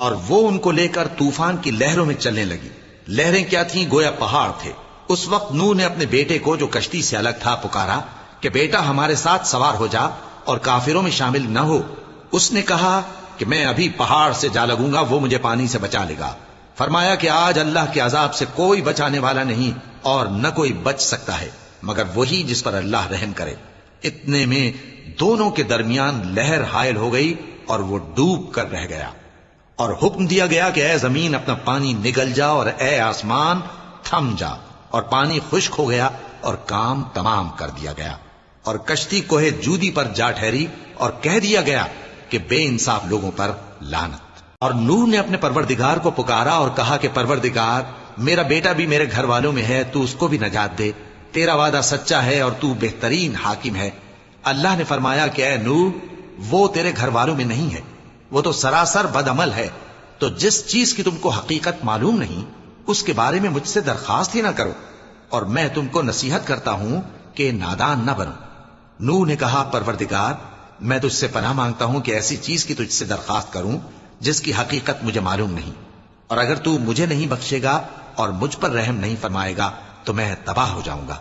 اور وہ ان کو لے کر طوفان کی لہروں میں چلنے لگی۔ لہریں کیا تھیں؟ گویا پہاڑ تھے۔ اس وقت نوح نے اپنے بیٹے کو جو کشتی سے الگ تھا پکارا کہ بیٹا ہمارے ساتھ سوار ہو جا اور کافروں میں شامل نہ ہو۔ اس نے کہا کہ میں ابھی پہاڑ سے جا لگوں گا، وہ مجھے پانی سے بچا لے گا۔ فرمایا کہ آج اللہ کے عذاب سے کوئی بچانے والا نہیں اور نہ کوئی بچ سکتا ہے مگر وہی جس پر اللہ رحم کرے۔ اتنے میں دونوں کے درمیان لہر حائل ہو گئی اور وہ ڈوب کر رہ گیا، اور حکم دیا گیا کہ اے زمین اپنا پانی نگل جا اور اے آسمان تھم جا، اور پانی خشک ہو گیا اور کام تمام کر دیا گیا، اور کشتی کوہ جودی پر جا ٹھہری اور کہہ دیا گیا کہ بے انصاف لوگوں پر لعنت۔ اور نوح نے اپنے پروردگار کو پکارا اور کہا کہ پروردگار، میرا بیٹا بھی میرے گھر والوں میں ہے، تو اس کو بھی نجات دے، تیرا وعدہ سچا ہے اور تو بہترین حاکم ہے۔ اللہ نے فرمایا کہ اے نوح، وہ تیرے گھر والوں میں نہیں ہے، وہ تو سراسر بد عمل ہے، تو جس چیز کی تم کو حقیقت معلوم نہیں اس کے بارے میں مجھ سے درخواست ہی نہ کرو، اور میں تم کو نصیحت کرتا ہوں کہ نادان نہ بنو۔ نوح نے کہا پروردگار، میں تجھ سے پناہ مانگتا ہوں کہ ایسی چیز کی تجھ سے درخواست کروں جس کی حقیقت مجھے معلوم نہیں، اور اگر تو مجھے نہیں بخشے گا اور مجھ پر رحم نہیں فرمائے گا تو میں تباہ ہو جاؤں گا۔